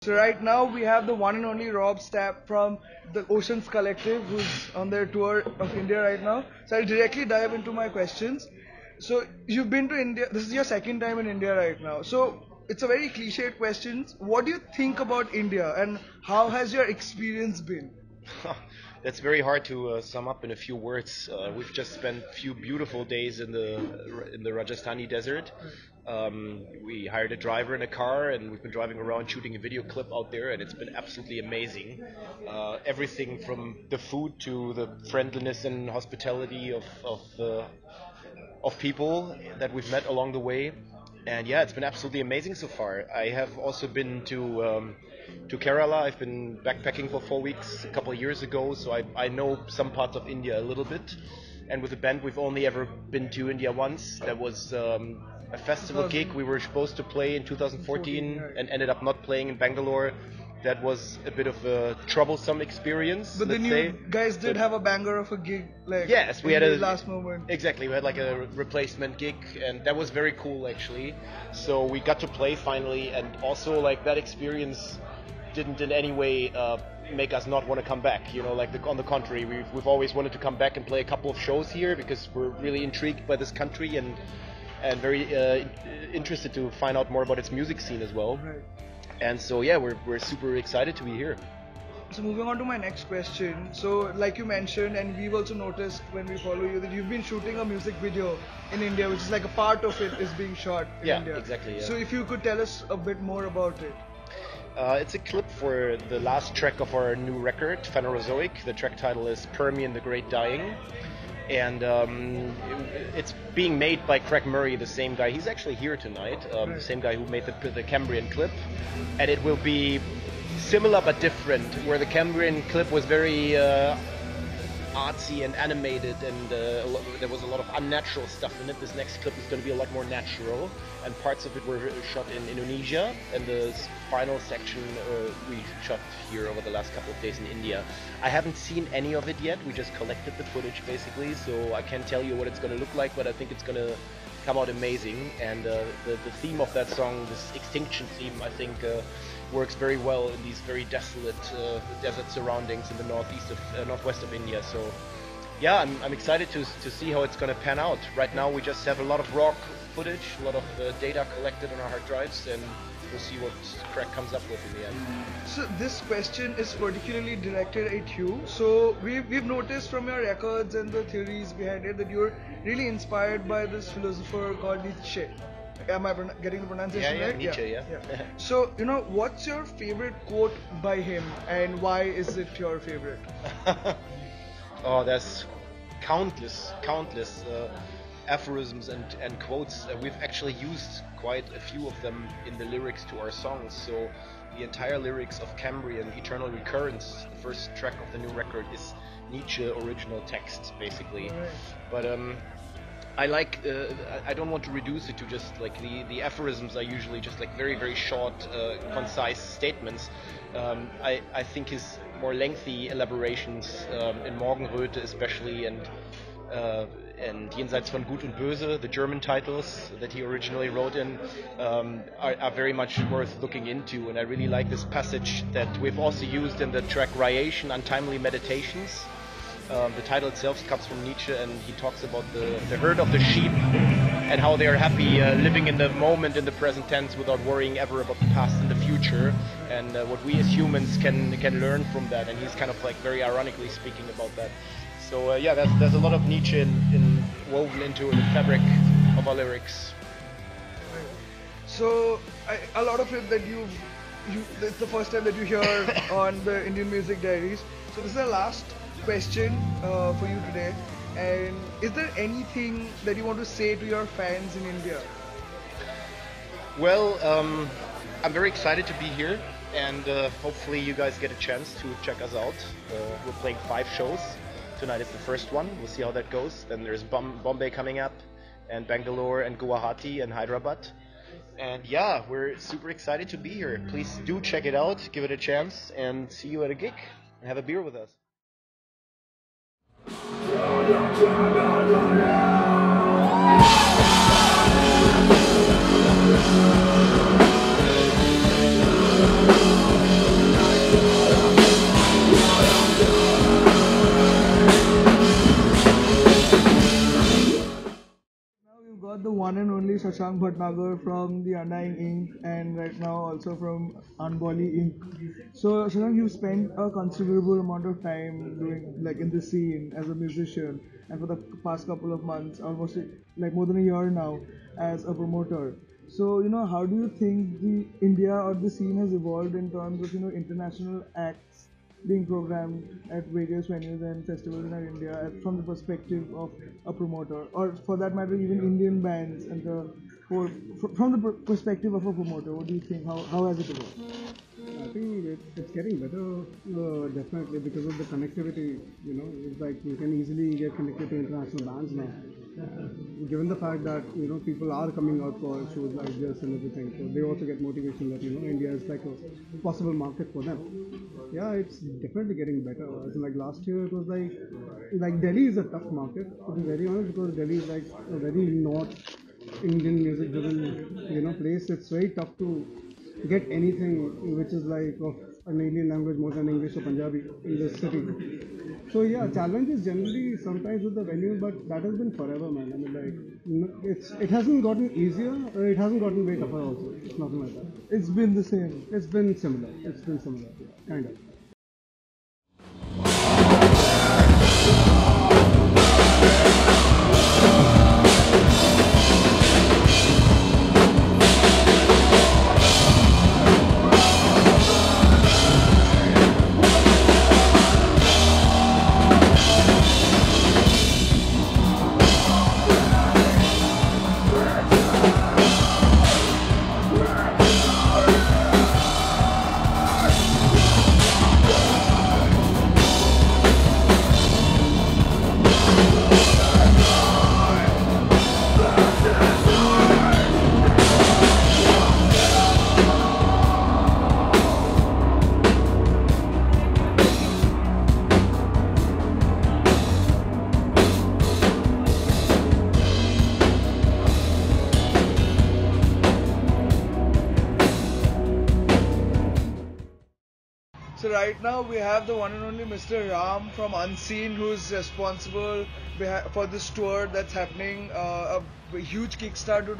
So right now we have the one and only Rob Stapp from the Oceans Collective, who's on their tour of India right now. So I'll directly dive into my questions. So you've been to India. This is your second time in India right now. So it's a very cliched question. What do you think about India, and how has your experience been? That's very hard to sum up in a few words. We've just spent a few beautiful days in the Rajasthani desert. We hired a driver in a car, and we've been driving around shooting a video clip out there, and it's been absolutely amazing. Everything from the food to the friendliness and hospitality of people that we've met along the way. And yeah, it's been absolutely amazing so far. I have also been to Kerala. I've been backpacking for 4 weeks a couple of years ago, so I know some parts of India a little bit. And with the band, we've only ever been to India once. That was a festival gig we were supposed to play in 2014 and ended up not playing in Bangalore. That was a bit of a troublesome experience. But then you guys did have a banger of a gig, like yes, we in had the a last moment. Exactly, we had like a replacement gig, and that was very cool actually. So we got to play finally, and also like that experience didn't in any way make us not want to come back. You know, like on the contrary, we've always wanted to come back and play a couple of shows here because we're really intrigued by this country and very interested to find out more about its music scene as well. Right. And so yeah, we're super excited to be here. So moving on to my next question. So like you mentioned, and we've also noticed when we follow you, that you've been shooting a music video in India, which is like a part of it is being shot in India. Yeah, exactly. Yeah. So if you could tell us a bit more about it. It's a clip for the last track of our new record, Phanerozoic. The track title is Permian the Great Dying. And it's being made by Craig Murray, the same guy. He's actually here tonight, the same guy who made the Cambrian clip. And it will be similar but different, where the Cambrian clip was very artsy and animated, and there was a lot of unnatural stuff in it. This next clip is going to be a lot more natural, and parts of it were shot in Indonesia, and the final section we shot here over the last couple of days in India. I haven't seen any of it yet. We just collected the footage basically, so I can't tell you what it's going to look like, but I think it's going to come out amazing. And the theme of that song, this extinction theme, I think works very well in these very desolate desert surroundings in the northwest of India. So yeah, I'm excited to see how it's going to pan out. Right now we just have a lot of raw footage, a lot of data collected on our hard drives, and we'll see what Craig comes up with in the end. So this question is particularly directed at you. So we've noticed from your records and the theories behind it that you're really inspired by this philosopher called Nietzsche. Am I getting the pronunciation right? Nietzsche, yeah. So, what's your favorite quote by him, and why is it your favorite? Oh, there's countless aphorisms and quotes. We've actually used quite a few of them in the lyrics to our songs. So the entire lyrics of Cambrian, Eternal Recurrence, the first track of the new record, is Nietzsche original text, basically. Right. But I like, I don't want to reduce it to just like the aphorisms are usually just like very, very short, concise statements. I think his more lengthy elaborations in Morgenröte especially, and Jenseits von Gut und Böse, the German titles that he originally wrote in, are very much worth looking into. And I really like this passage that we've also used in the track Raiation, Untimely Meditations. The title itself comes from Nietzsche, and he talks about the herd of the sheep and how they are happy living in the moment, in the present tense, without worrying ever about the past and the future, and what we as humans can learn from that. And he's kind of like very ironically speaking about that. So yeah, there's a lot of Nietzsche woven into the fabric of our lyrics. So a lot of it that it's the first time that you hear on the Indian Music Diaries. So this is the last question for you today, and is there anything that you want to say to your fans in India? Well, I'm very excited to be here, and hopefully you guys get a chance to check us out. We're playing 5 shows. Tonight is the first one. We'll see how that goes. Then there's Bombay coming up, and Bangalore, and Guwahati, and Hyderabad. And yeah, we're super excited to be here. Please do check it out, give it a chance, and see you at a gig, and have a beer with us. Shashank Bhatnagar from the Undying Ink and right now also from Unboli Ink. So Shashank, you've spent a considerable amount of time doing like in the scene as a musician and for the past couple of months, almost like more than a year now as a promoter. So, how do you think the India or the scene has evolved in terms of, international acts being programmed at various venues and festivals in our India from the perspective of a promoter, or for that matter, even Indian bands and from the perspective of a promoter? What do you think? How has it evolved? I think it's getting better, definitely because of the connectivity. It's like you can easily get connected to international bands now. Given the fact that people are coming out for shows like this and everything, so they also get motivation that India is like a possible market for them. Yeah, it's definitely getting better. As in, like last year, it was like Delhi is a tough market to be very honest, because Delhi is like a very North Indian music driven place. It's very tough to get anything which is like of an alien language more than English or Punjabi in this city. So yeah, challenges generally sometimes with the venue, but that has been forever, man. I mean, like it hasn't gotten easier, or it hasn't gotten way tougher also. It's nothing like that. It's been the same. It's been similar. It's been similar, kind of. So right now we have the one and only Mr. Ram from Unscene, who's responsible for this tour that's happening. A huge kickstart to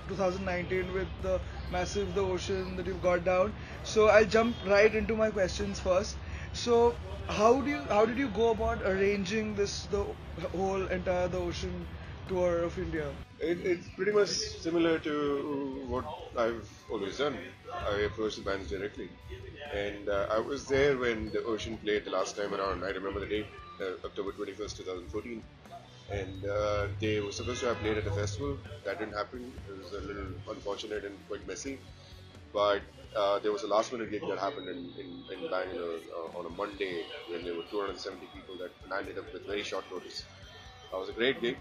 2019 with the massive The Ocean that you've got down. So I'll jump right into my questions first. So how did you go about arranging the whole entire The Ocean tour of India? It's pretty much similar to what I've always done. I approach the bands directly. And I was there when the Ocean played the last time around. I remember the date, October 21st, 2014. And they were supposed to have played at a festival. That didn't happen. It was a little unfortunate and quite messy. But there was a last minute gig that happened in Bangalore on a Monday when there were 270 people that landed up with very short notice. It was a great gig.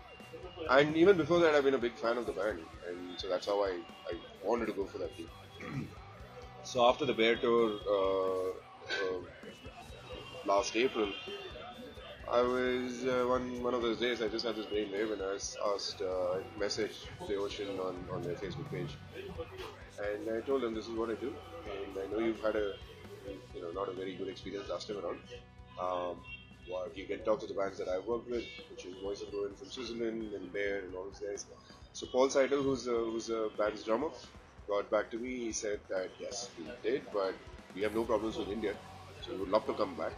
And even before that, I've been a big fan of the band. And so that's how I wanted to go for that gig. So after the Bear tour last April, I was one of those days I just had this brain wave and I asked, messaged the Ocean on their Facebook page, and I told them this is what I do, and I know you've had not a very good experience last time around. Well, you can talk to the bands that I've worked with, which is Voice of Ruin from Switzerland and Bear and all those guys. So Paul Seidel, who's a band's drummer, got back to me. He said that yes, we did, but we have no problems with India, so we would love to come back.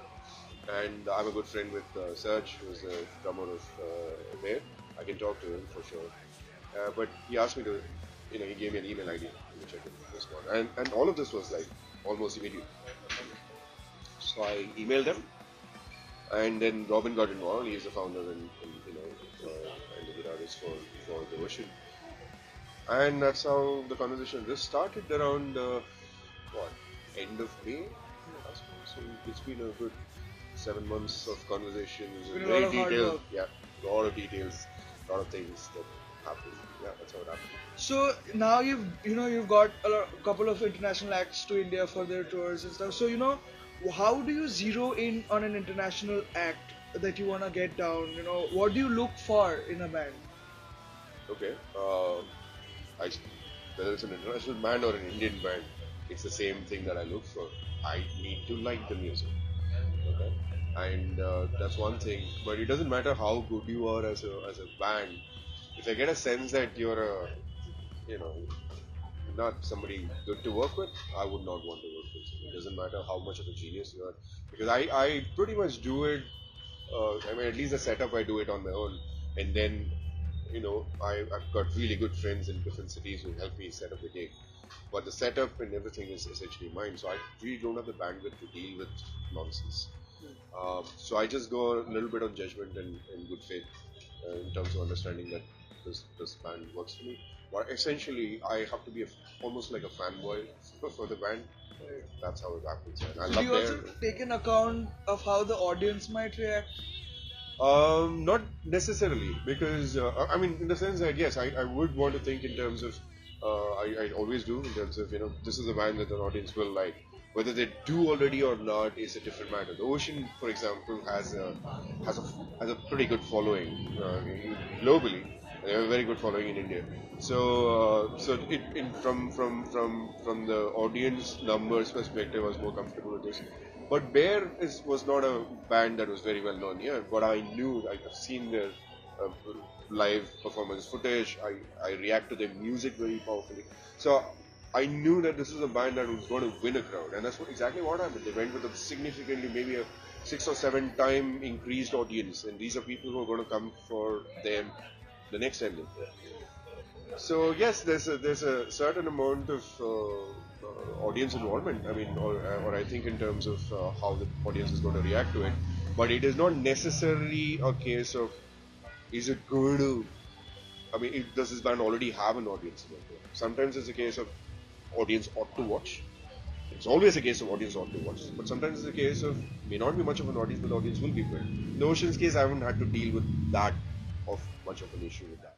And I'm a good friend with Serge, who's the drummer of Bear. I can talk to him for sure. But he asked me to, he gave me an email ID which I could respond. And all of this was like almost immediate. So I emailed them, and then Robin got involved. He's the founder and the guitarist for The Ocean. And that's how the conversation just started around end of May. So it's been a good 7 months of conversations, very detailed. Yeah, a lot of details, a lot of things that happened. Yeah, that's how it happened. So now you've got a couple of international acts to India for their tours and stuff. So how do you zero in on an international act that you wanna get down? What do you look for in a band? Okay, whether it's an international band or an Indian band, it's the same thing that I look for. I need to like the music. Okay, and that's one thing. But it doesn't matter how good you are as a band. If I get a sense that you're not somebody good to work with, I would not want to work with him. It doesn't matter how much of a genius you are, because I pretty much do it. I mean, at least the setup I do it on my own, and then I've got really good friends in different cities who help me set up the gig. But the setup and everything is essentially mine, so I really don't have the bandwidth to deal with nonsense. So I just go a little bit on judgment and good faith in terms of understanding that this band works for me. But essentially, I have to be almost like a fanboy for the band. That's how it happens. And I So do love you also take an account of how the audience might react? Not necessarily, because I mean, in the sense that yes, I would want to think in terms of I always do in terms of this is a band that the audience will like. Whether they do already or not is a different matter. The Ocean, for example, has a pretty good following globally. They have a very good following in India. So from the audience numbers perspective, I was more comfortable with this. But Bear was not a band that was very well known here. But I knew I've seen their live performance footage. I react to their music very powerfully. So I knew that this is a band that was going to win a crowd, and that's exactly what happened. They went with a significantly, maybe a 6 or 7 time increased audience, and these are people who are going to come for them the next time they play. So yes, there's a certain amount of audience involvement. I mean, or I think in terms of how the audience is going to react to it, but it is not necessarily a case of is it going to. I mean, does this band already have an audience? Sometimes it's a case of audience ought to watch. It's always a case of audience ought to watch. But sometimes it's a case of may not be much of an audience, but the audience will be there. In the Ocean's case, I haven't had to deal with that of much of an issue with that.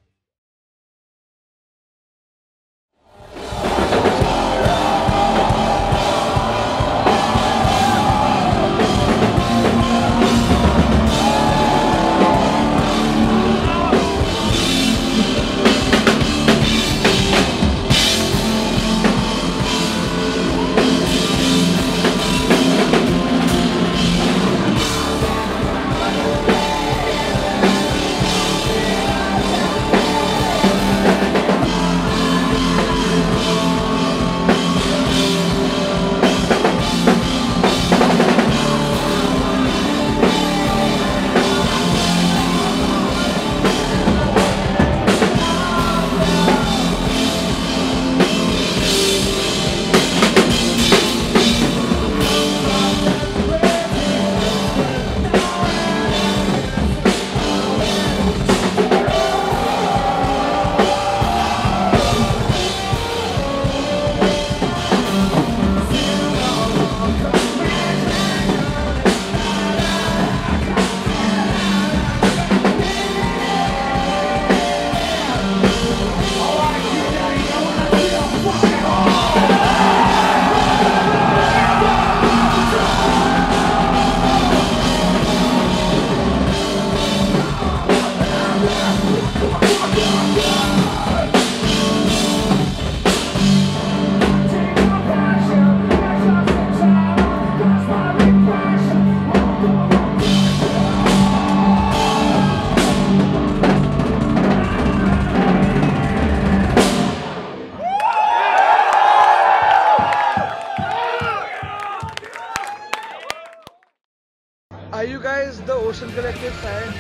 Are you guys the Ocean Collective fans?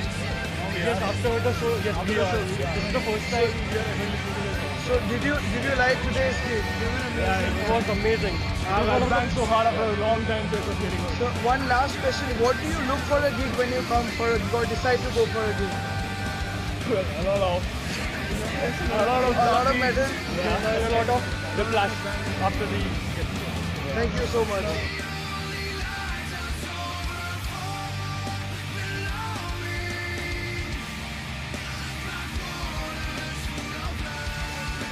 Yes, after the show, yes, we are. This is the first time we are ever listening to this. So did you like today's gig? Yeah, it was amazing. I've been so hard after a long time to getting on. So one last question: what do you look for a gig when you come for a gig or decide to go for a gig? A lot of metal. Yeah, a lot of the flash after the. Thank you so much.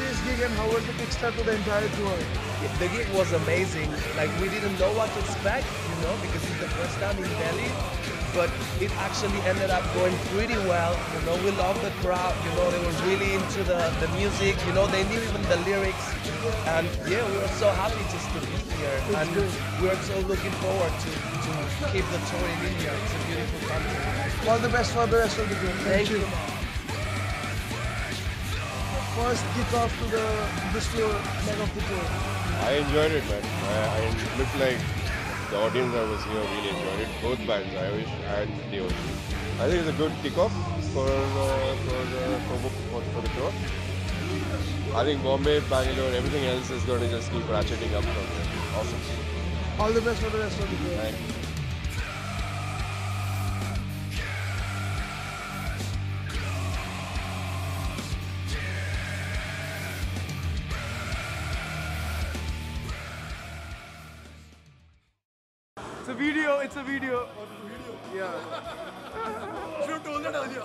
This gig and how was the kickstart to the entire tour? The gig was amazing. Like, we didn't know what to expect, because it's the first time in Delhi. But it actually ended up going pretty well. We loved the crowd. They were really into the music. They knew even the lyrics. And yeah, we were so happy just to be here. And we're so looking forward to keep the tour in India. It's a beautiful country. All the best for the rest of the tour. Thank you. first kickoff to this tour, leg of the tour? I enjoyed it, man. I looked like the audience that was here really enjoyed it. Both bands, Irish and the Ocean. I think it's a good kickoff for the tour. I think Bombay, Bangalore, everything else is going to just keep ratcheting up from here. Awesome. All the best for the rest of the tour. Thank you. It's a video. Yeah. You should have told that earlier.